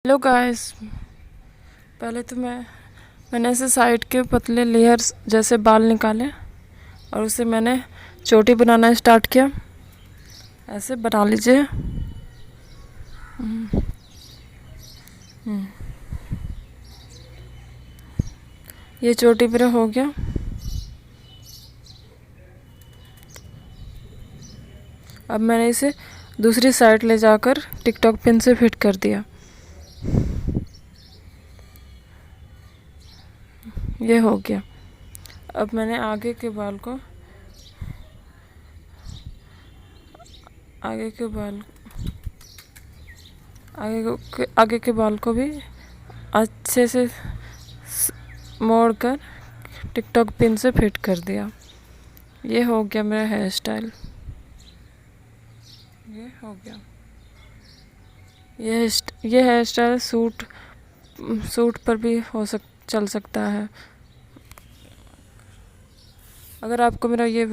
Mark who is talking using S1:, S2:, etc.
S1: Hello guys, पहले तो मैंने ऐसे साइड के पतले लेयर्स जैसे बाल निकाले और उसे मैंने चोटी बनाना स्टार्ट किया। ऐसे बना लीजिए। ये चोटी मेरा हो गया। अब मैंने इसे दूसरी साइड ले जाकर टिकटॉक पिन से फिट कर दिया। ये हो गया। अब मैंने आगे के बाल को भी अच्छे से मोड़कर टिकटॉक पिन से फिट कर दिया। ये हो गया मेरा हेयर स्टाइल। ये हो गया। ये हेयर स्टाइल सूट पर भी चल सकता है। अगर आपको मेरा ये